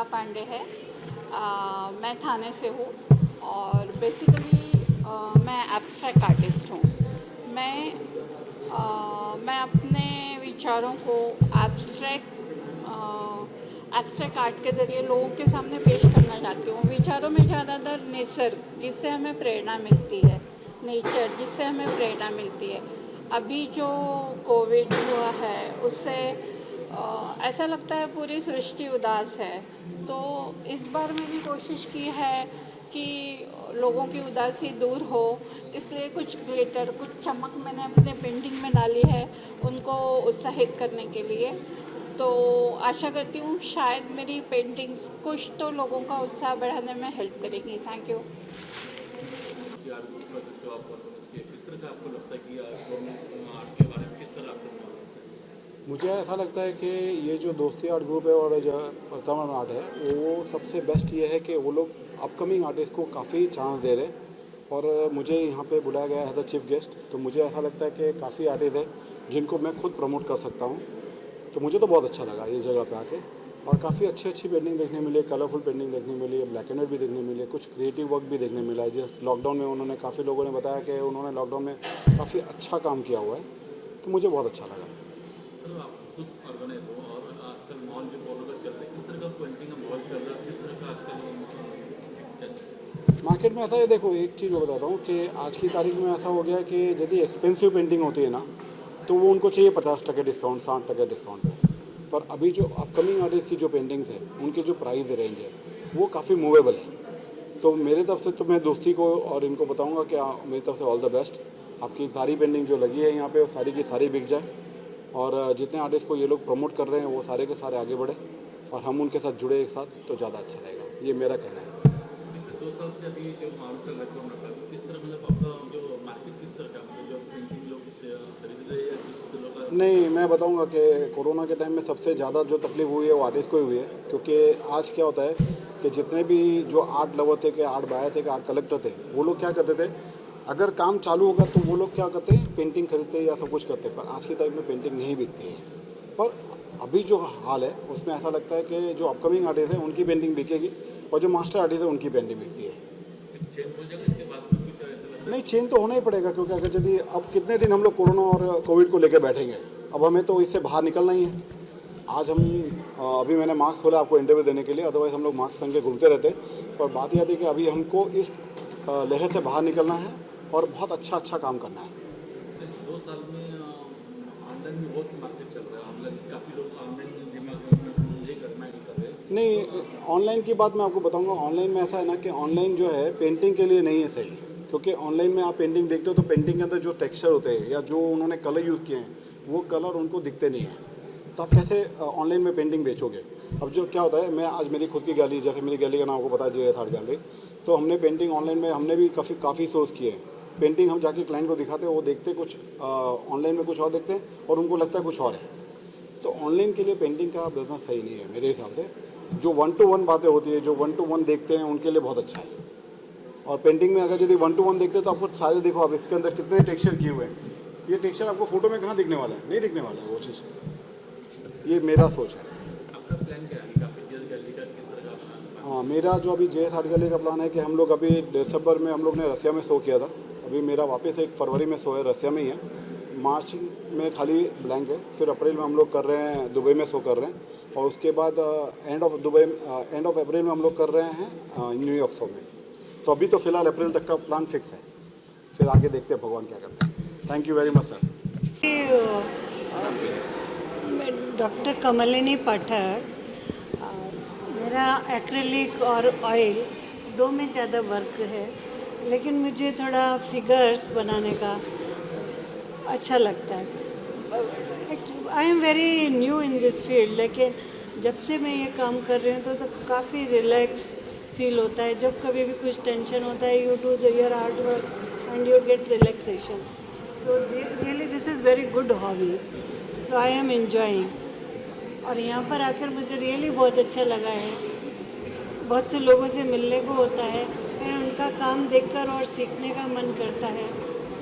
श्वेता पांडे है। मैं थाने से हूँ और बेसिकली मैं एब्स्ट्रैक्ट आर्टिस्ट हूँ। मैं अपने विचारों को एब्स्ट्रैक्ट आर्ट के ज़रिए लोगों के सामने पेश करना चाहती हूँ। विचारों में ज़्यादातर निसर्ग जिससे हमें प्रेरणा मिलती है, नेचर जिससे हमें प्रेरणा मिलती है। अभी जो कोविड हुआ है उससे ऐसा लगता है पूरी सृष्टि उदास है। तो इस बार मैंने कोशिश की है कि लोगों की उदासी दूर हो, इसलिए कुछ ग्लिटर, कुछ चमक मैंने अपने पेंटिंग में डाली है उनको उत्साहित करने के लिए। तो आशा करती हूँ शायद मेरी पेंटिंग्स कुछ तो लोगों का उत्साह बढ़ाने में हेल्प करेंगी। Thank you. आर्ट ग्रुप का जो शो आप परफॉर्मेंस किए, किस तरह का आपको लगता है कि आर्ट के बारे में किस तरह आपको मालूम है? मुझे ऐसा लगता है कि ये जो दोस्ती आर्ट ग्रुप है और जो वर्तमान आर्ट है वो सबसे बेस्ट ये है कि वो लोग अपकमिंग आर्टिस्ट को काफ़ी चांस दे रहे हैं। और मुझे यहाँ पे बुलाया गया है एज अ चीफ गेस्ट, तो मुझे ऐसा लगता है कि काफ़ी आर्टिस्ट है जिनको मैं खुद प्रमोट कर सकता हूँ। तो मुझे तो बहुत अच्छा लगा इस जगह पे आके, और काफ़ी अच्छी अच्छी पेंटिंग देखने मिली, कलरफुल पेंटिंग देखने मिली, ब्लैक एंड वाइट भी देखने मिली, कुछ क्रिएटिव वर्क भी देखने मिला है। जिस लॉकडाउन में उन्होंने काफ़ी लोगों ने बताया कि उन्होंने लॉकडाउन में काफ़ी अच्छा काम किया हुआ है, तो मुझे बहुत अच्छा लगा। सर आप खुद ऑर्गेनाइज हो और आजकल मॉल जो फॉलो कर चल रहे हैं, किस तरह का पेंटिंग का मॉल चल रहा है, किस तरह का आजकल मार्केट में ऐसा है, देखो एक चीज़ मैं बताता हूँ कि आज की तारीख में ऐसा हो गया है कि यदि एक्सपेंसिव पेंटिंग होती है ना, तो वो उनको चाहिए 50% डिस्काउंट, 60% डिस्काउंट पे। पर अभी जो अपकमिंग आर्टिस्ट की जो पेंटिंग्स है उनके जो प्राइस रेंज है वो काफ़ी मूवेबल है। तो मेरे तरफ से तो मैं दोस्ती को और इनको बताऊंगा कि मेरी तरफ से ऑल द बेस्ट। आपकी सारी पेंटिंग जो लगी है यहाँ पे वो सारी की सारी बिक जाए, और जितने आर्टिस्ट को ये लोग प्रमोट कर रहे हैं वो सारे के सारे आगे बढ़े और हम उनके साथ जुड़े एक साथ, तो ज़्यादा अच्छा रहेगा। ये मेरा कहना है। पिछले 2 साल से अभी जो माहौल चल रहा है कोरोना का, तो किस तरह मतलब आपका जो मार्केट किस तरह का, मतलब जो पेंटिंग लोग खरीद रहे हैं या किस लोग नहीं, मैं बताऊंगा कि कोरोना के टाइम में सबसे ज़्यादा जो तकलीफ हुई है वो आर्टिस्ट को ही हुई है, क्योंकि आज क्या होता है कि जितने भी जो आर्ट लवर थे, कि आर्ट बायर थे, कि आर्ट कलेक्टर थे, वो लोग क्या करते थे, अगर काम चालू होगा तो वो लोग क्या करते हैं, पेंटिंग खरीदते या सब कुछ करते। पर आज की तारीख में पेंटिंग नहीं बिकती है। पर अभी जो हाल है उसमें ऐसा लगता है कि जो अपकमिंग आर्टिस्ट हैं उनकी पेंटिंग बिकेगी और जो मास्टर आर्टिस्ट है उनकी पेंटिंग बिकती है। चेंज हो जाएगा इसके बाद में, कुछ ऐसा लग रहा नहीं, चेंज तो होना ही पड़ेगा, क्योंकि अगर यदि अब कितने दिन हम लोग कोरोना और कोविड को लेकर बैठेंगे, अब हमें तो इससे बाहर निकलना ही है। आज हम अभी मैंने मास्क खोला आपको इंटरव्यू देने के लिए, अदरवाइज़ हम लोग मास्क पहन के घूमते रहते। पर बात यह आती है कि अभी हमको इस लहर से बाहर निकलना है और बहुत अच्छा अच्छा काम करना है। है? इस 2 साल में ऑनलाइन में बहुत मार्केट चल रहा है, ऑनलाइन काफ़ी लोग ऑनलाइन दिमाग में ये करना ही कर रहे हैं। नहीं, ऑनलाइन की बात मैं आपको बताऊंगा। ऑनलाइन में ऐसा है ना कि ऑनलाइन जो है पेंटिंग के लिए नहीं है सही, क्योंकि ऑनलाइन में आप पेंटिंग देखते हो तो पेंटिंग के अंदर जो टेक्सचर होते हैं या जो उन्होंने कलर यूज़ किए हैं वो कलर उनको दिखते नहीं हैं। तो आप कैसे ऑनलाइन में पेंटिंग बेचोगे? अब जो क्या होता है, मैं आज मेरी खुद की गैलरी, जैसे मेरी गैलरी का नाम आपको पता है JS आर्ट गैलरी, तो हमने पेंटिंग ऑनलाइन में हमने भी काफ़ी सोर्स किए हैं। पेंटिंग हम जाके क्लाइंट को दिखाते हैं, वो देखते कुछ ऑनलाइन में कुछ और देखते हैं और उनको लगता है कुछ और है। तो ऑनलाइन के लिए पेंटिंग का बिज़नेस सही नहीं है मेरे हिसाब से। जो 1 to 1 बातें होती है, जो 1 to 1 देखते हैं उनके लिए बहुत अच्छा है। और पेंटिंग में अगर यदि 1 to 1 देखते हैं तो आपको सारे, देखो आप इसके अंदर कितने टेक्सचर किए हुए हैं, ये टेक्सचर आपको फोटो में कहाँ दिखने वाला है? नहीं दिखने वाला है वो चीज़। ये मेरा सोच है। आपका प्लान क्या है आपकी जेल गैलरी का, किस तरह का अपना? हाँ, मेरा जो अभी JS आर्ट गैलरी का प्लान है कि हम लोग अभी दिसंबर में हम लोग ने रसिया में शो किया था। अभी मेरा वापस एक फरवरी में शो है, रसिया में ही है। मार्च में खाली ब्लैंक है, फिर अप्रैल में हम लोग कर रहे हैं, दुबई में शो कर रहे हैं, और उसके बाद एंड ऑफ अप्रैल में हम लोग कर रहे हैं न्यूयॉर्क शो में। तो अभी तो फ़िलहाल अप्रैल तक का प्लान फिक्स है, फिर आगे देखते हैं भगवान क्या करते हैं। Thank you very much sir. Doctor Kamalini Pathak. मेरा एक्रेलिक और ऑयल दो में ज़्यादा वर्क है, लेकिन मुझे थोड़ा फिगर्स बनाने का अच्छा लगता है। आई am very new in this field, लेकिन जब से मैं ये काम कर रही हूँ तो काफ़ी रिलैक्स फील होता है। जब कभी भी कुछ टेंशन होता है, you do your hard work and you get relaxation. So really this is very good hobby, so I am enjoying. और यहाँ पर आकर मुझे रियली बहुत अच्छा लगा है। बहुत से लोगों से मिलने को होता है, फिर उनका काम देखकर और सीखने का मन करता है।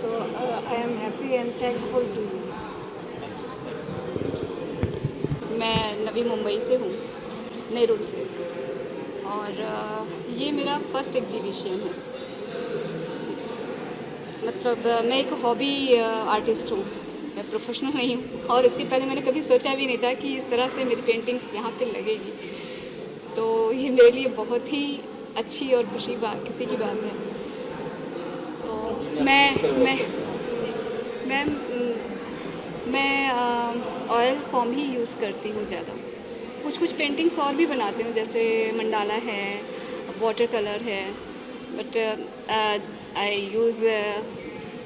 तो I am happy and thankful to you. मैं नवी मुंबई से हूँ, नेरुल से। और ये मेरा फर्स्ट एग्जीबिशन है। मतलब मैं एक हॉबी आर्टिस्ट हूँ, मैं प्रोफेशनल नहीं हूँ, और इसके पहले मैंने कभी सोचा भी नहीं था कि इस तरह से मेरी पेंटिंग्स यहाँ पे लगेगी। तो ये मेरे लिए बहुत ही अच्छी और किसी की बात है। तो मैं ऑयल फॉर्म ही यूज़ करती हूँ ज़्यादा। कुछ पेंटिंग्स और भी बनाती हूँ, जैसे मंडाला है, वाटर कलर है, but I use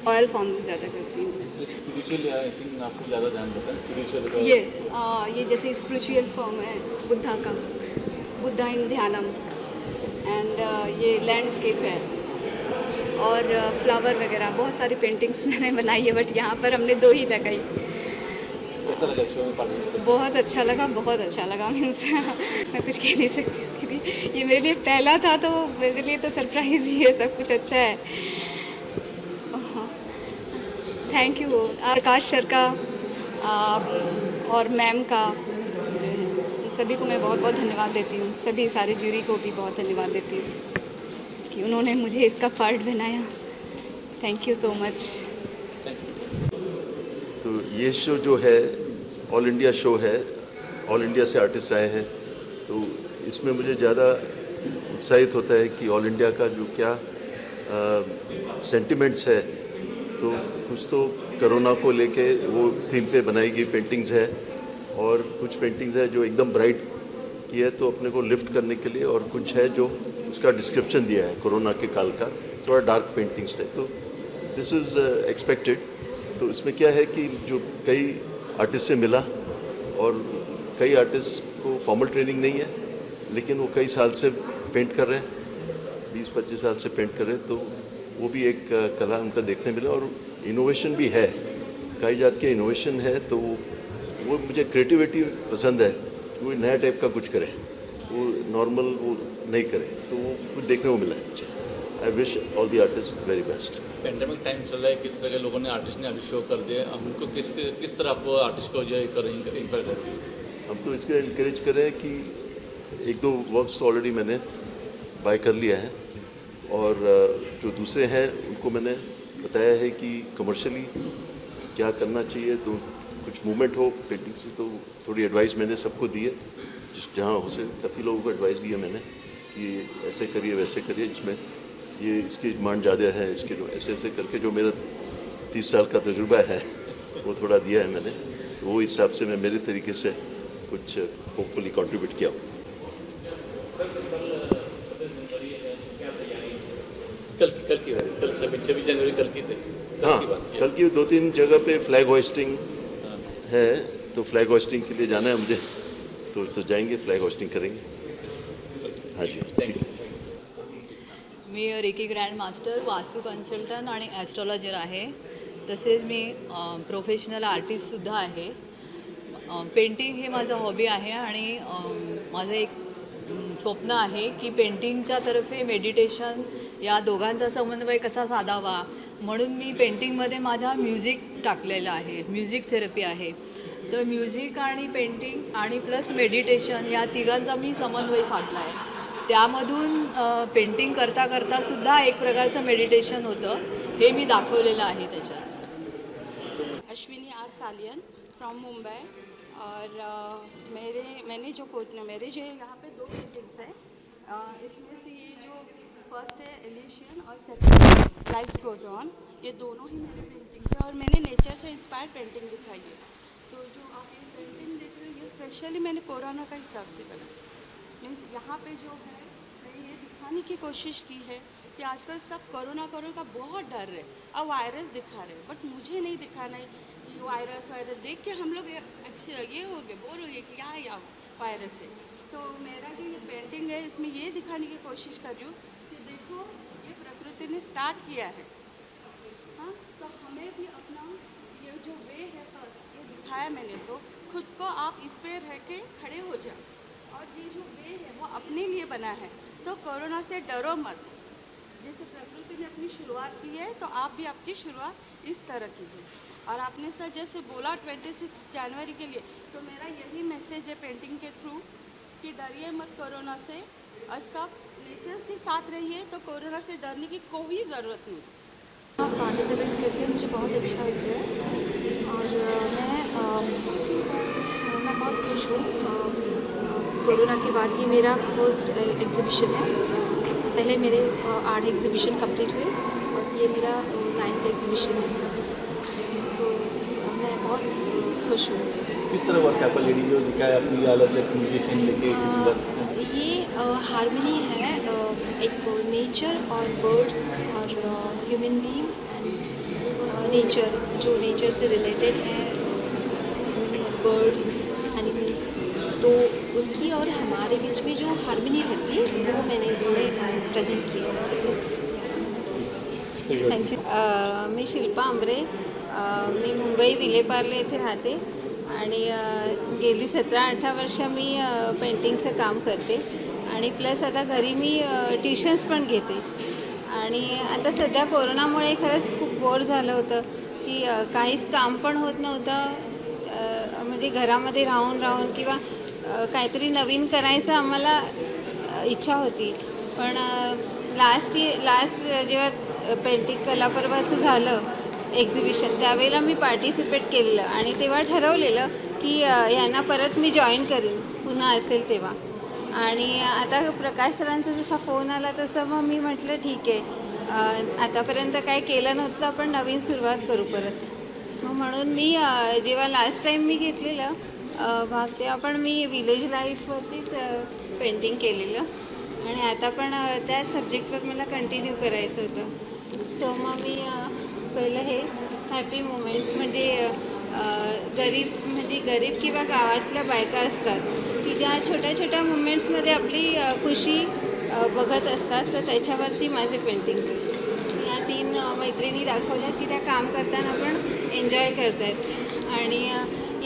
oil form ज़्यादा करती हूँ। स्पिरिचुअल आई थिंक आपको ज़्यादा ध्यान देता है स्पिरिचुअल। ये जैसे स्पिरिचुअल फॉर्म है बुद्धा का, बुद्धा इन ध्यानम, एंड ये लैंडस्केप है, और फ्लावर वगैरह बहुत सारी पेंटिंग्स मैंने बनाई है, बट यहाँ पर हमने 2 ही लगाई। कैसा लगा शो में पार्टिसिपेट? बहुत अच्छा लगा मीन्स मैं कुछ कह नहीं सकती इसके लिए। ये मेरे लिए पहला था, तो मेरे लिए तो सरप्राइज़ ही है, सब कुछ अच्छा है। थैंक यू आकाश सर का और मैम का जो है, उन सभी को मैं बहुत बहुत धन्यवाद देती हूँ। सभी सारे जूरी को भी बहुत धन्यवाद देती हूँ कि उन्होंने मुझे इसका पार्ट बनाया। Thank you so much. तो ये शो जो है ऑल इंडिया शो है, ऑल इंडिया से आर्टिस्ट आए हैं, तो इसमें मुझे ज़्यादा उत्साहित होता है कि ऑल इंडिया का जो क्या सेंटिमेंट्स है, तो कुछ तो कोरोना को लेके वो थीम पे बनाई गई पेंटिंग्स है, और कुछ पेंटिंग्स है जो एकदम ब्राइट की है तो अपने को लिफ्ट करने के लिए, और कुछ है जो उसका डिस्क्रिप्शन दिया है कोरोना के काल का, थोड़ा डार्क पेंटिंग्स टाइप। तो दिस इज़ एक्सपेक्टेड। तो इसमें क्या है कि जो कई आर्टिस्ट से मिला, और कई आर्टिस्ट को फॉर्मल ट्रेनिंग नहीं है, लेकिन वो कई साल से पेंट कर रहे हैं, 20-25 साल से पेंट कर रहे हैं, तो वो भी एक कला उनका देखने मिला। और इनोवेशन भी है, कई जात के इनोवेशन है, तो वो मुझे क्रिएटिविटी पसंद है कि वो नया टाइप का कुछ करे, वो नॉर्मल वो नहीं करे, तो वो कुछ देखने को मिला है मुझे। I wish all the artist very best. Pandemic time चल रहा है, किस तरह के लोगों ने आर्टिस्ट ने अभी शो कर दिए, हम उनको किस तरह आप आर्टिस्ट को जो इंकर करेंगे? हम तो इसके इनक्रेज करें कि 1-2 वर्क्स ऑलरेडी मैंने बाय कर लिया है, और जो दूसरे हैं उनको मैंने बताया है कि कमर्शियली क्या करना चाहिए, तो कुछ मूवमेंट हो पेंटिंग से, तो थोड़ी एडवाइस मैंने सबको दी है, जहाँ हो से काफ़ी लोगों को एडवाइस दी है मैंने कि ऐसे करिए वैसे करिए, जिसमें ये इसकी डिमांड ज़्यादा है, इसके ऐसे ऐसे करके जो मेरा 30 साल का तजुर्बा है वो थोड़ा दिया है मैंने, तो वो हिसाब से मैं मेरे तरीके से कुछ होपफुली कंट्रीब्यूट किया हूँ। कल 26 जनवरी कल की थी। हाँ, कल की 2-3 जगह पे फ्लैग होइस्टिंग है, तो फ्लैग होइस्टिंग के लिए जाना है मुझे, तो जाएंगे, फ्लैग होइस्टिंग करेंगे। हाँ जी, ठीक है। मी रेकी ग्रँड मास्टर, वास्तू कन्सल्टंट आणि ॲस्ट्रॉलॉजर आहे. तसेच मी प्रोफेशनल आर्टिस्टसुद्धा आहे. पेंटिंग हे माझं हॉबी आहे, आणि माझं एक स्वप्न आहे की पेंटिंगच्या तर्फे मेडिटेशन या दोघांचा समन्वय कसा साधावा, म्हणून मी पेंटिंगमध्ये माझ्या म्युझिक टाकलेलं आहे. म्युझिक थेरपी आहे. तर म्युझिक आणि पेंटिंग आणि प्लस मेडिटेशन या तिघांचा मी समन्वय साधला आहे. त्यामधून पेंटिंग करता करता सुद्धा एक प्रकारचं मेडिटेशन होतं, हे मी दाखवलेलं आहे त्याच्यात. अश्विनी आर सालियन फ्रॉम मुंबई, और मैंने जो मेरे जो यहाँ पे 2 पेंटिंग्स हैं, इसमें से ये जो फर्स्ट है एलिशियन और सेकंड लाइफ्स गोज ऑन, ये दोनों ही मेरी पेंटिंग्स है, और मैंने नेचर से इंस्पायर पेंटिंग दिखाई है। तो जो आप ये पेंटिंग देख रहे हो, ये स्पेशली मैंने कोरोना का हिसाब से बना, मीन्स यहाँ पे जो है मैंने ये दिखाने की कोशिश की है कि आजकल सब कोरोना का बहुत डर है, अब वायरस दिखा रहे, बट मुझे नहीं दिखाना है कि वायरस देख के हम लोग ये हो गए, बोर हो गए कि क्या या वायरस है। तो मेरा जो ये पेंटिंग है, इसमें ये दिखाने की कोशिश कर रही हूँ कि देखो ये प्रकृति ने स्टार्ट किया है, हाँ, तो हमें भी अपना ये जो वे है फर्स्ट ये दिखाया मैंने, तो खुद को आप इस पे रह के खड़े हो जाओ, और ये जो वे है वो अपने लिए बना है, तो कोरोना से डरो मत। जैसे प्रकृति ने अपनी शुरुआत की है, तो आप भी आपकी शुरुआत इस तरह कीजिए। और आपने सर जैसे बोला 26 जनवरी के लिए, तो मेरा यही मैसेज है पेंटिंग के थ्रू कि डरिए मत कोरोना से, और सब नेचर्स के साथ रहिए तो कोरोना से डरने की कोई ज़रूरत नहीं। पार्टिसिपेट करके मुझे बहुत अच्छा लगता है और मैं बहुत खुश हूँ। कोरोना के बाद ये मेरा फर्स्ट एग्जीबिशन है। पहले मेरे 8 एग्जीबिशन कंप्लीट हुए और ये मेरा 9th एग्जीबिशन है। सो मैं बहुत खुश हूँ। किस तरह वर्क है लेडी जो दिखाया अपनी अलग एक म्यूजिशियन लेके ये हारमोनी है, एक नेचर और बर्ड्स और ह्यूमन बीइंग्स एंड नेचर, जो नेचर से रिलेटेड है, बर्ड्स, एनिमल्स, तो उनकी और हमारे बीच में जो हारमोनी रहती है वो मैंने इसमें प्रेजेंट किया। थँक्यू। मी शिल्पा आंबरे, मी मुंबई विलेपार्ले येथे राहते आणि गेली 17-18 वर्ष मी पेंटिंगचं काम करते आणि प्लस आता घरी मी ट्युशन्स पण घेते आणि आता सध्या कोरोनामुळे खरंच खूप बोर झालं होतं की काहीच काम पण होत नव्हतं, म्हणजे घरामध्ये राहून राहून किंवा काहीतरी नवीन करायचं आम्हाला इच्छा होती. पण लास्ट जेव्हा पेंटिंग कलापर्वाचं झालं एक्झिबिशन त्यावेळेला मी पार्टिसिपेट केलेलं आणि तेव्हा ठरवलेलं की यांना परत मी जॉईन करेन पुन्हा असेल तेव्हा. आणि आता प्रकाश सरांचा जसा फोन आला तसं मग मी म्हटलं ठीक आहे, आतापर्यंत काय केलं नव्हतं, आपण नवीन सुरुवात करू परत. मग म्हणून मी जेव्हा लास्ट टाईम मी घेतलेलं भाग तेव्हा पण मी विलेज लाईफवरतीच पेंटिंग केलेलं आणि आता पण त्याच सब्जेक्टवर मला कंटिन्यू करायचं होतं. सो मग मी पहिलं हे हॅपी मोमेंट्स म्हणजे गरीब किंवा गावातल्या बायका असतात की ज्या छोट्या छोट्या मुमेंट्समध्ये आपली खुशी बघत असतात, तर त्याच्यावरती माझे पेंटिंग्स आहेत. या 3 मैत्रिणी दाखवल्या की त्या काम करताना पण एन्जॉय करत आहेत आणि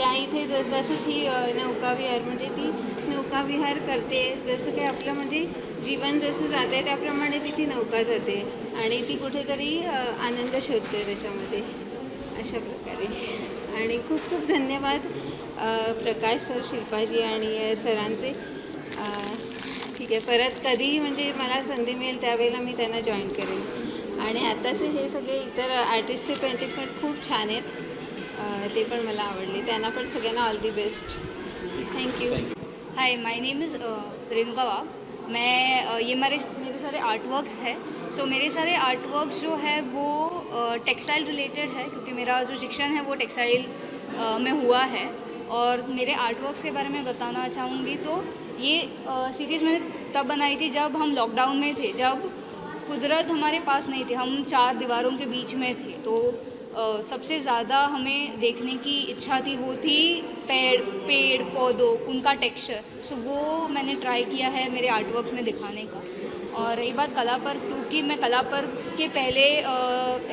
या इथे जसंच ही नौकाविहार म्हणजे ती नौकाविहार करते, जसं काही आपलं म्हणजे जीवन जसं जाते त्याप्रमाणे तिची नौका जाते आणि ती कुठेतरी आनंद शोधते त्याच्यामध्ये, अशा प्रकारे. आणि खूप खूप धन्यवाद प्रकाश सर, शिल्पाजी आणि सरांचे. ठीक आहे, परत कधी म्हणजे मला संधी मिळेल त्यावेळेला मी त्यांना जॉईन करेन. आणि आत्ताचे हे सगळे इतर आर्टिस्टचे पेंटिंग पण खूप छान आहेत, ते पण मला आवडले. त्यांना पण सगळ्यांना all the best. Thank you. Hi, my name is Renuka wow. मैं ये मेरे सारे आर्ट वर्क्स है. सो मेरे सारे आर्ट वर्क्स जो है वो टेक्सटाइल रिलेटेड है, क्योंकि मेरा जो शिक्षण है वो टेक्सटाइल में हुआ है. और मेरे आर्ट वर्क्स के बारे में बताना चाहूँगी तो ये सीरीज़ मैंने तब बनाई थी जब हम लॉकडाउन में थे, जब कुदरत हमारे पास नहीं थी, हम 4 दीवारों के बीच में थे. तो सबसे ज़्यादा हमें देखने की इच्छा थी वो थी पेड़ पौधों, उनका टेक्सचर. सो वो मैंने ट्राई किया है मेरे आर्ट वर्क्स में दिखाने का. और रही बात कला पर्व, क्योंकि मैं कला पर्व के पहले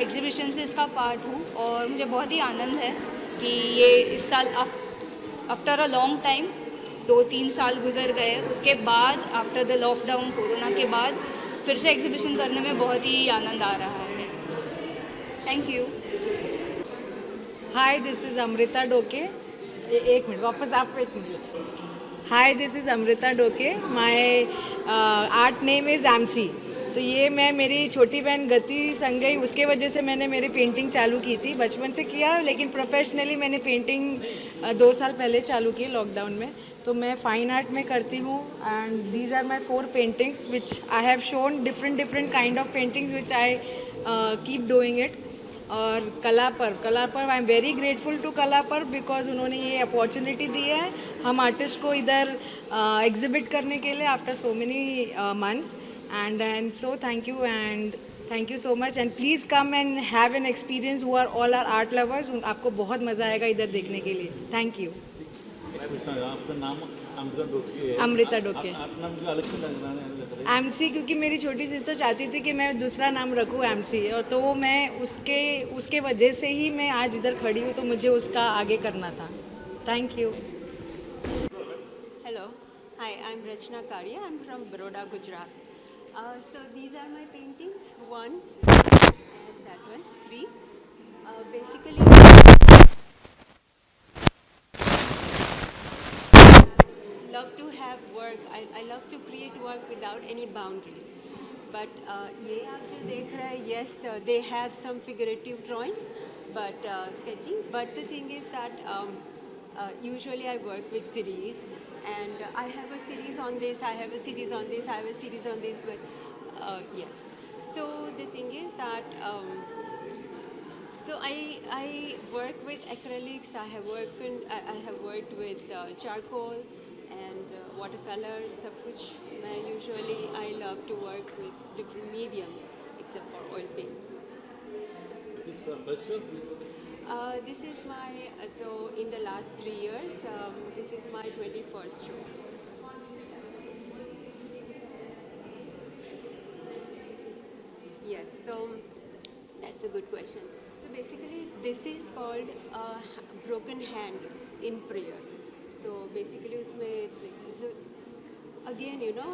एग्जीबिशन से इसका पार्ट हूँ और मुझे बहुत ही आनंद है कि ये इस साल आफ्टर अ लॉन्ग टाइम 2-3 साल गुजर गए, उसके बाद आफ्टर द लॉकडाउन कोरोना के बाद फिर से एग्जीबिशन करने में बहुत ही आनंद आ रहा है. Thank you. Hi, this is Amrita Doke. एक मिनट वापस आप एक minute. Hi, this is Amrita Doke. My art name is MC. तो ये मैं मेरी छोटी बहन गति संगई उसके वजह से मैंने मेरी पेंटिंग चालू की थी. बचपन से किया, लेकिन प्रोफेशनली मैंने पेंटिंग 2 साल पहले चालू की लॉकडाउन में. तो मैं फ़ाइन आर्ट में करती हूँ and these are my 4 paintings which I have shown different kind of paintings which I keep doing it. और Kala Parv I am very grateful to Kala Parv because उन्होंने ये अपॉर्चुनिटी दी है हम आर्टिस्ट को इधर एग्जिबिट करने के लिए after so many months. And so thank you so much and please come and have an experience who are all are art lovers. आपको बहुत मज़ा आएगा इधर देखने के लिए. Thank you. आपका नाम अमृता डोके है. अमृता डोके. अपना मुझे अलग से लगना है एमसी, क्योंकि मेरी छोटी सिस्टर चाहती थी कि मैं दूसरा नाम रखूँ एमसी, और तो मैं उसके वजह से ही मैं आज इधर खड़ी हूँ, तो मुझे उसका आगे करना था. Thank you. Hello. Hi, I'm Rachna Karia. I'm from Baroda, Gujarat. So these are my paintings. 1 and that one, 3. Basically, love to have work. I love to create work without any boundaries. But ये आप जो देख रहे हैं, yes, they have some figurative drawings, but sketching. But the thing is that usually I work with series, and I have a series on this, I have a series on this, I have a series on this. But yes. So the thing is that. So I work with acrylics. I have worked with charcoal and watercolor. सब कुछ मैं usually I love to work with different medium except for oil paints. This is for first show. This is my so in the last 3 years this is my 21st show. Yes, so that's a good question. So basically, this is called broken hand in prayer. So basically, so again, you know,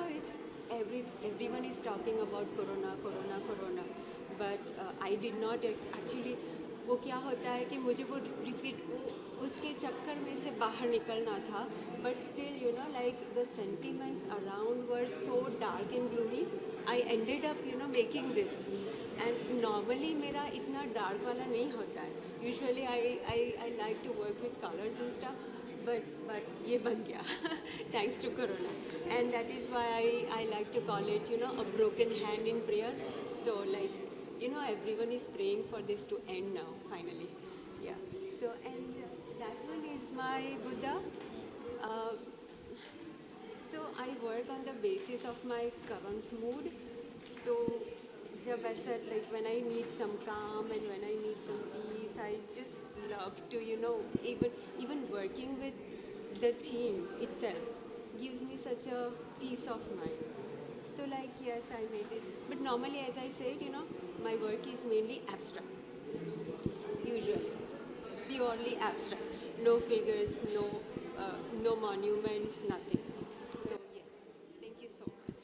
everyone is talking about corona, but I did not actually. वो क्या होता है कि मुझे वो repeat उसके चक्कर में से बाहर निकलना था, but still, you know, like the sentiments around were so dark and gloomy. I ended up, you know, making this. And normally मेरा इतना dark वाला नहीं होता है. Usually I like to work with colors and stuff, but ये बन गया thanks to Corona. And that is why I like to call it, you know, a broken hand in prayer. So like, you know, everyone is praying for this to end now, finally. Yeah. So, and that one is my Buddha. So I work on the basis of my current mood. So, जब ऐसा, like when I need some calm and when I need some peace, I just love to, you know, even working with the theme itself gives me such a peace of mind. So like, yes, I made this. But normally, as I said, you know, my work is mainly abstract. Usually. Purely abstract. No figures, no monuments, nothing. So yes, thank you so much.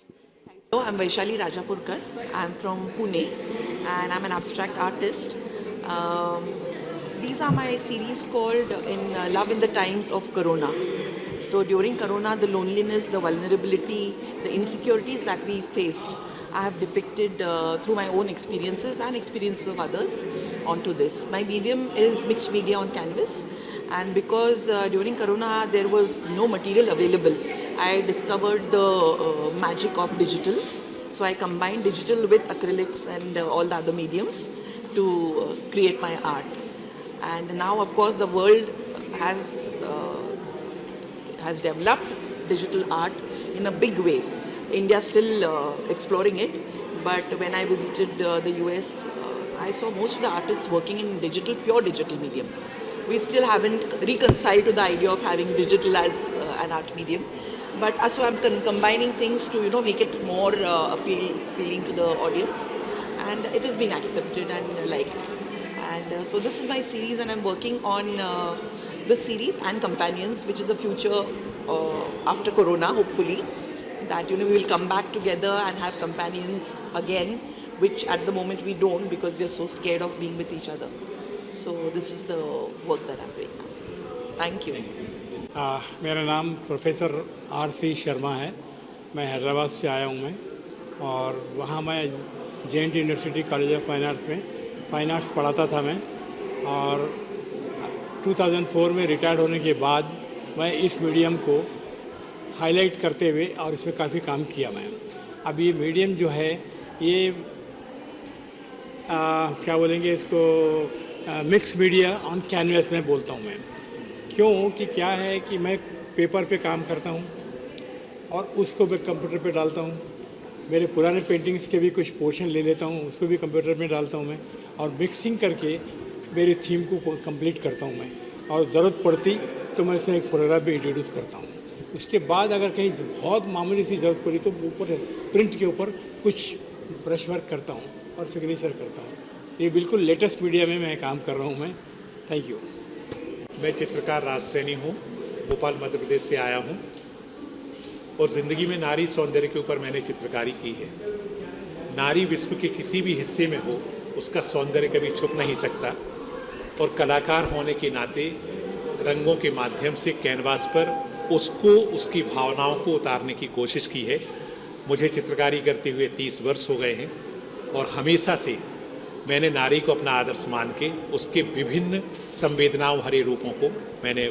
Thanks. Hello, I'm Vaishali Rajapurkar. I'm from Pune and I'm an abstract artist. These are my series called Love in the Times of Corona. So during Corona, the loneliness, the vulnerability, the insecurities that we faced, I have depicted through my own experiences and experiences of others onto this. My medium is mixed media on canvas, and because during Corona there was no material available, I discovered the magic of digital. So I combined digital with acrylics and all the other mediums to create my art. And now, of course, the world has developed digital art in a big way. India is still exploring it, but when I visited the US, I saw most of the artists working in digital, pure digital medium. We still haven't reconciled to the idea of having digital as an art medium. But so I'm combining things to, you know, make it more appealing to the audience, and it has been accepted and liked. And so this is my series, and I'm working on the series and companions, which is the future after Corona, hopefully, that, you know, we will come back together and have companions again, which at the moment we don't because we are so scared of being with each other. So this is the work that I'm doing now. Thank you. मेरा नाम professor R.C. Sharma है. मैं हैदराबाद से आया हूँ मैं, और वहाँ मैं JNT university college of fine arts में फाइन आर्ट्स पढ़ाता था मैं, और 2004 में रिटायर्ड होने के बाद मैं इस मीडियम को हाईलाइट करते हुए और इसमें काफ़ी काम किया मैं. अब ये मीडियम जो है ये क्या बोलेंगे इसको, मिक्स मीडिया ऑन कैनवस में बोलता हूँ मैं. क्यों कि क्या है कि मैं पेपर पे काम करता हूँ और उसको मैं कंप्यूटर पे डालता हूँ. मेरे पुराने पेंटिंग्स के भी कुछ पोर्शन ले लेता हूँ, उसको भी कंप्यूटर में डालता हूँ मैं, और मिक्सिंग करके मेरे थीम को कंप्लीट करता हूँ मैं. और ज़रूरत पड़ती तो मैं इसमें एक फोटोग्राफ भी इंट्रोड्यूस करता हूँ. उसके बाद अगर कहीं बहुत मामूली सी ज़रूरत पड़ी तो ऊपर प्रिंट के ऊपर कुछ ब्रश वर्क करता हूँ और सिग्नेचर करता हूँ. ये बिल्कुल लेटेस्ट मीडिया में मैं काम कर रहा हूँ मैं. Thank you. मैं चित्रकार राज सैनी हूँ, भोपाल मध्य प्रदेश से आया हूँ, और ज़िंदगी में नारी सौंदर्य के ऊपर मैंने चित्रकारी की है. नारी विश्व के किसी भी हिस्से में हो, उसका सौंदर्य कभी छुप नहीं सकता, और कलाकार होने के नाते रंगों के माध्यम से कैनवास पर उसको उसकी भावनाओं को उतारने की कोशिश की है। मुझे चित्रकारी करते हुए 30 वर्ष हो गए हैं और हमेशा से मैंने नारी को अपना आदर्श मान के उसके विभिन्न संवेदनाओं भरे रूपों को मैंने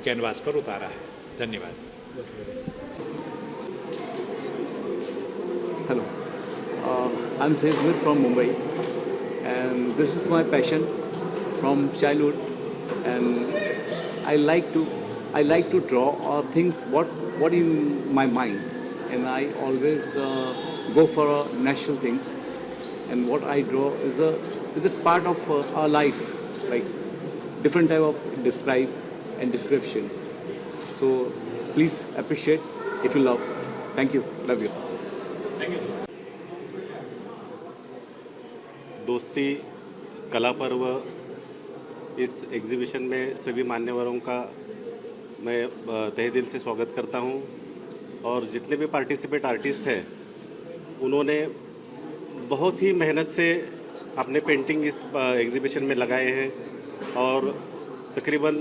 कैनवास पर उतारा है। धन्यवाद। Hello, I'm Sezmir from Mumbai, and this is my passion from childhood, and I like to draw things what in my mind, and I always go for natural things, and what I draw is a part of our life, like different type of describe and description. So please appreciate if you love. Thank you. Love you. दोस्ती कला पर्व इस exhibition में सभी मान्यवरों का मैं तहे दिल से स्वागत करता हूं और जितने भी पार्टिसिपेट आर्टिस्ट हैं उन्होंने बहुत ही मेहनत से अपने पेंटिंग इस एग्जीबिशन में लगाए हैं और तकरीबन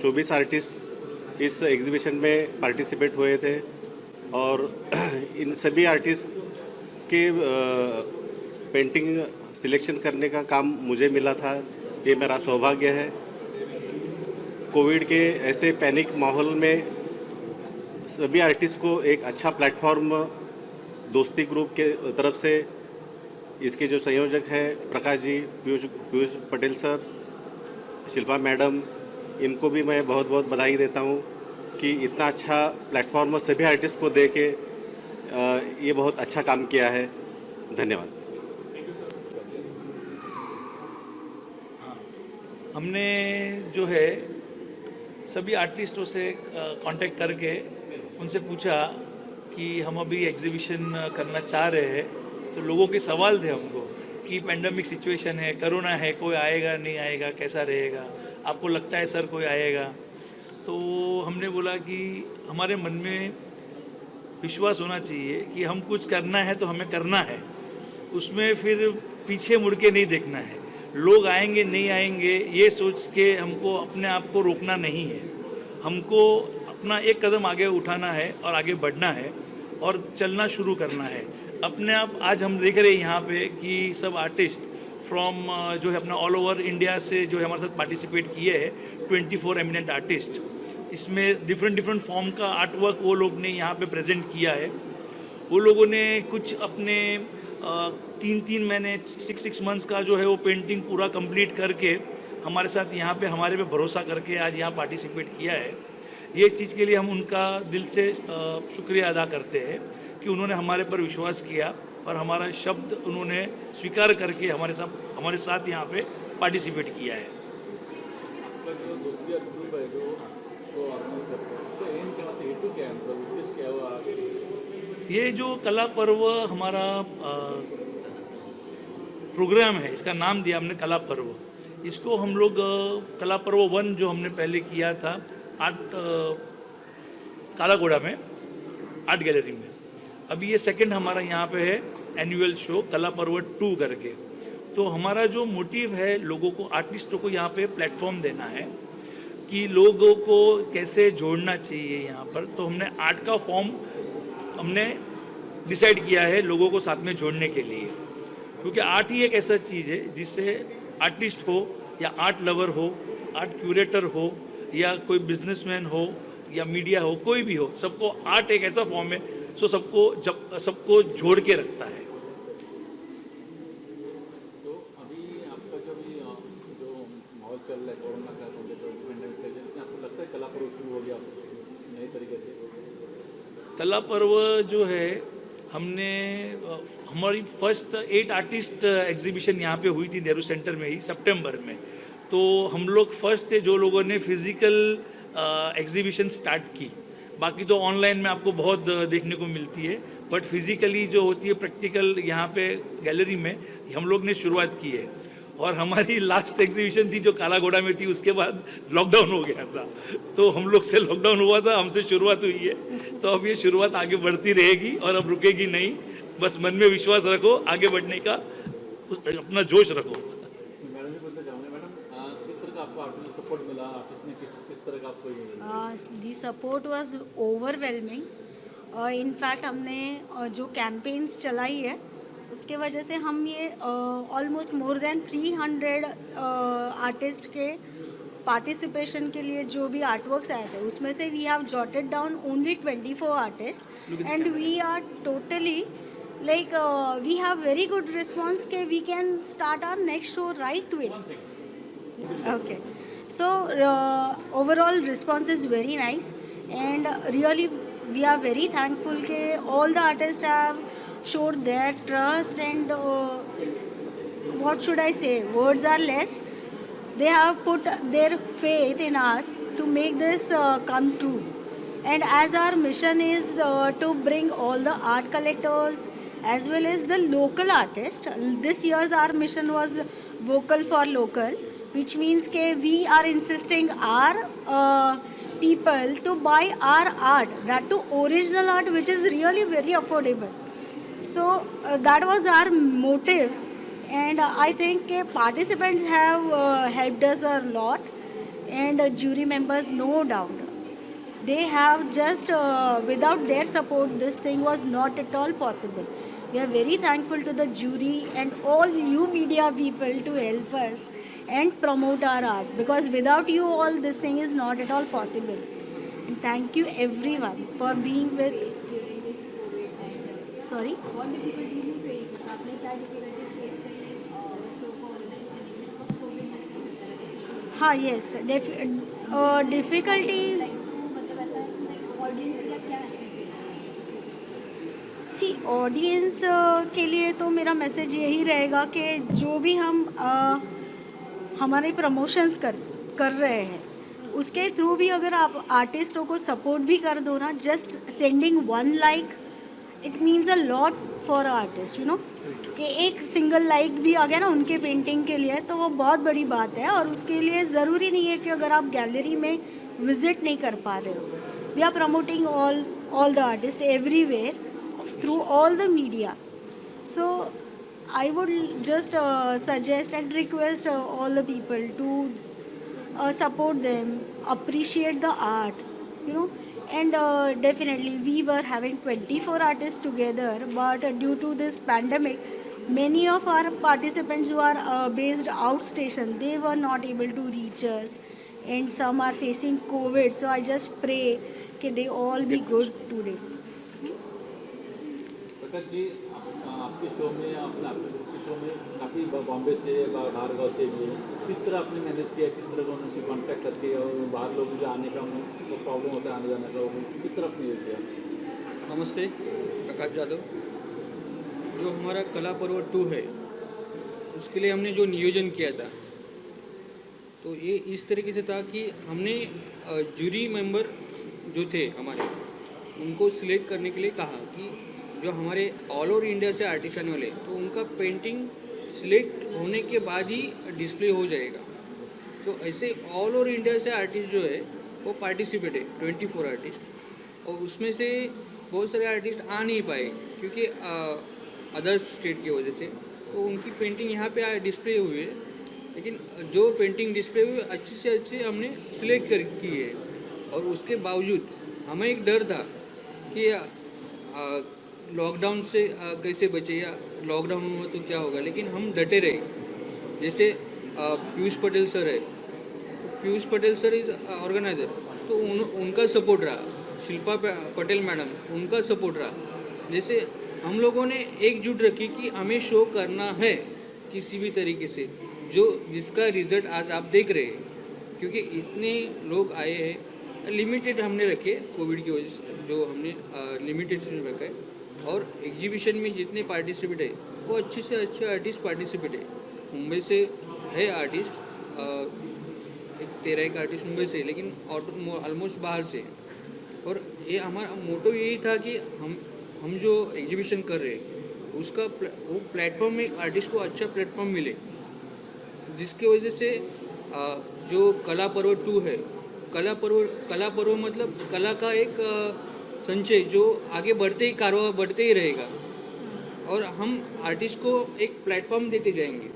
24 आर्टिस्ट इस एग्जीबिशन में पार्टिसिपेट हुए थे और इन सभी आर्टिस्ट के पेंटिंग सिलेक्शन करने का काम मुझे मिला था। ये मेरा सौभाग्य है। कोविड के ऐसे पैनिक माहौल में सभी आर्टिस्ट को एक अच्छा प्लेटफॉर्म दोस्ती ग्रुप के तरफ से इसके जो संयोजक हैं प्रकाश जी, पीयूष पटेल सर, शिल्पा मैडम, इनको भी मैं बहुत बहुत बधाई देता हूँ कि इतना अच्छा प्लेटफॉर्म सभी आर्टिस्ट को दे के ये बहुत अच्छा काम किया है। धन्यवाद। हमने जो है सभी आर्टिस्टों से कांटेक्ट करके उनसे पूछा कि हम अभी एग्जीबिशन करना चाह रहे हैं, तो लोगों के सवाल थे हमको कि पेंडेमिक सिचुएशन है, कोरोना है, कोई आएगा नहीं आएगा, कैसा रहेगा, आपको लगता है सर कोई आएगा? तो हमने बोला कि हमारे मन में विश्वास होना चाहिए कि हम कुछ करना है तो हमें करना है, उसमें फिर पीछे मुड़ के नहीं देखना है। लोग आएंगे नहीं आएंगे ये सोच के हमको अपने आप को रोकना नहीं है, हमको अपना एक कदम आगे उठाना है और आगे बढ़ना है और चलना शुरू करना है अपने आप। आज हम देख रहे हैं यहाँ पे कि सब आर्टिस्ट फ्रॉम जो है अपना ऑल ओवर इंडिया से जो है हमारे साथ पार्टिसिपेट किए हैं 24 एमिनेंट आर्टिस्ट। इसमें डिफरेंट फॉर्म का आर्ट वर्क वो लोग ने यहाँ पे प्रेजेंट किया है। वो लोगों ने कुछ अपने 3 महीने 6 मंथ्स का जो है वो पेंटिंग पूरा कंप्लीट करके हमारे साथ यहाँ पे हमारे पे भरोसा करके आज यहाँ पार्टिसिपेट किया है। ये चीज़ के लिए हम उनका दिल से शुक्रिया अदा करते हैं कि उन्होंने हमारे पर विश्वास किया और हमारा शब्द उन्होंने स्वीकार करके हमारे साथ यहाँ पे पार्टिसिपेट किया है। ये जो कला पर्व हमारा प्रोग्राम है, इसका नाम दिया हमने कला पर्व। इसको हम लोग कला पर्व 1 जो हमने पहले किया था कालाघोड़ा में आर्ट गैलरी में, अभी ये सेकंड हमारा यहाँ पे है एनुअल शो कला पर्व 2 करके। तो हमारा जो मोटिव है लोगों को, आर्टिस्टों को यहाँ पे प्लेटफॉर्म देना है कि लोगों को कैसे जोड़ना चाहिए यहाँ पर। तो हमने आर्ट का फॉर्म हमने डिसाइड किया है लोगों को साथ में जोड़ने के लिए, क्योंकि आर्ट ही एक ऐसा चीज़ है जिससे आर्टिस्ट हो या आर्ट लवर हो, आर्ट क्यूरेटर हो या कोई बिजनेसमैन हो या मीडिया हो, कोई भी हो, सबको आर्ट एक ऐसा फॉर्म है जो सबको जोड़ के रखता है। तो अभी आपका जो माहौल चल रहा है कोरोना का, आपको लगता है कला पर्व शुरू हो गया नए तरीके से? कला पर्व जो है हमने हमारी फर्स्ट 8 आर्टिस्ट एग्जीबिशन यहाँ पे हुई थी नेहरू सेंटर में ही सितंबर में। तो हम लोग फर्स्ट थे जो लोगों ने फिज़िकल एग्जीबिशन स्टार्ट की। बाकी तो ऑनलाइन में आपको बहुत देखने को मिलती है, बट फिज़िकली जो होती है प्रैक्टिकल यहाँ पे गैलरी में हम लोग ने शुरुआत की है। और हमारी लास्ट एग्जीबिशन थी जो कालाघोड़ा में थी, उसके बाद लॉकडाउन हो गया था। तो हम लोग से लॉकडाउन हुआ था, हमसे शुरुआत हुई है। तो अब ये शुरुआत आगे बढ़ती रहेगी और अब रुकेगी नहीं। बस मन में विश्वास रखो, आगे बढ़ने का अपना जोश रखो। मैडम जी बोलते जाऊँगा, मैडम किस तरह का आपको आर्टिस्ट सपोर्ट मिला, आर्टिस्ट ने किस तरह तरह का आपको मिला? The support was overwhelming. In fact हमने जो कैंपेन्स चलाई है उसके वजह से हम ये ऑलमोस्ट मोर देन 300 आर्टिस्ट के पार्टिसिपेशन के लिए जो भी आर्टवर्क्स आए थे उसमें से we have jotted down only 24 artist and we are totally like we have very good response के we can start our next show right way. Okay, so overall response is very nice and really we are very thankful that all the artists have showed their trust and what should I say, words are less. They have put their faith in us to make this come true, and as our mission is to bring all the art collectors as well as the local artists, this year's our mission was vocal for local, which means that we are insisting our people to buy our art, that to original art which is really very affordable. So that was our motive, and I think participants have helped us a lot, and jury members no doubt. They have just, without their support, this thing was not at all possible. We are very thankful to the jury and all you media people to help us and promote our art, because without you all this thing is not at all possible. And thank you everyone for being with. Sorry? What difficulties you face? आपने क्या difficulties face करी इस show को organize करने के लिए? Because COVID में हाँ, yes, difficulty. मतलब ऐसा audience का क्या message सी ऑडियंस के लिए तो मेरा मैसेज यही रहेगा कि जो भी हम हमारे प्रमोशंस कर रहे हैं उसके थ्रू भी अगर आप आर्टिस्टों को सपोर्ट भी कर दो ना, just sending 1 like it means a lot for artist, you know, कि एक सिंगल लाइक भी आ गया ना उनके पेंटिंग के लिए तो वो बहुत बड़ी बात है। और उसके लिए ज़रूरी नहीं है कि अगर आप गैलरी में विजिट नहीं कर पा रहे हो, we are promoting all the artist everywhere through all the media. So I would just suggest and request all the people to support them, appreciate the art, you know, and definitely we were having 24 artists together, but due to this pandemic many of our participants who are based outstation, they were not able to reach us, and some are facing COVID, so I just pray that they all be good today. Prakash ji, आपके show में आपके show में काफ़ी बॉम्बे से बाहर गाँव से भी किस तरह आपने मैनेज किया, किस तरह उनसे कांटेक्ट करके, और बाहर लोगों जो आने का वो प्रॉब्लम होता है आने जाने का, किस तरह आपने ये किया? नमस्ते, प्रकाश यादव। जो हमारा कला पर्व 2 है उसके लिए हमने जो नियोजन किया था तो ये इस तरीके से था कि हमने जूरी मेंबर जो थे हमारे उनको सिलेक्ट करने के लिए कहा कि जो हमारे ऑल ओवर इंडिया से आर्टिस्ट आने वाले तो उनका पेंटिंग सिलेक्ट होने के बाद ही डिस्प्ले हो जाएगा। तो ऐसे ऑल ओवर इंडिया से आर्टिस्ट जो है वो पार्टिसिपेट है 24 आर्टिस्ट, और उसमें से बहुत सारे आर्टिस्ट आ नहीं पाए क्योंकि अदर स्टेट की वजह से, तो उनकी पेंटिंग यहाँ पे डिस्प्ले हुई है। लेकिन जो पेंटिंग डिस्प्ले हुई अच्छी से अच्छी हमने सिलेक्ट की है, और उसके बावजूद हमें एक डर था कि लॉकडाउन से कैसे बचे या लॉकडाउन हुआ तो क्या होगा, लेकिन हम डटे रहे। जैसे पीयूष पटेल सर है, Piyush Patel sir is organiser, तो उनका सपोर्ट रहा, शिल्पा पटेल मैडम उनका सपोर्ट रहा। जैसे हम लोगों ने एकजुट रखी कि हमें शो करना है किसी भी तरीके से, जो जिसका रिजल्ट आज आप देख रहे हैं, क्योंकि इतने लोग आए हैं। लिमिटेड हमने रखे कोविड की वजह से, जो हमने लिमिटेड रखा है, और एग्जीबिशन में जितने पार्टिसिपेट है वो अच्छे से अच्छे आर्टिस्ट पार्टिसिपेट है। मुंबई से है आर्टिस्ट, एक 13 आर्टिस्ट मुंबई से, लेकिन ऑलमोस्ट बाहर से। और ये हमारा मोटो यही था कि हम जो एग्जीबिशन कर रहे हैं उसका वो प्लेटफॉर्म में आर्टिस्ट को अच्छा प्लेटफॉर्म मिले, जिसकी वजह से जो कला पर्व 2 है, कला पर्व मतलब कला का एक संचय जो आगे बढ़ते ही रहेगा, और हम आर्टिस्ट को एक प्लेटफॉर्म देते जाएंगे।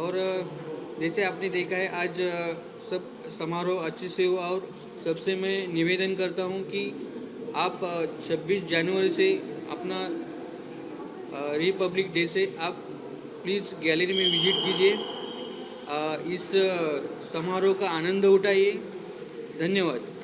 और जैसे आपने देखा है आज सब समारोह अच्छे से हुआ और सबसे मैं निवेदन करता हूँ कि आप 26 जनवरी से अपना रिपब्लिक डे से आप प्लीज़ गैलरी में विजिट कीजिए, इस समारोह का आनंद उठाइए। धन्यवाद।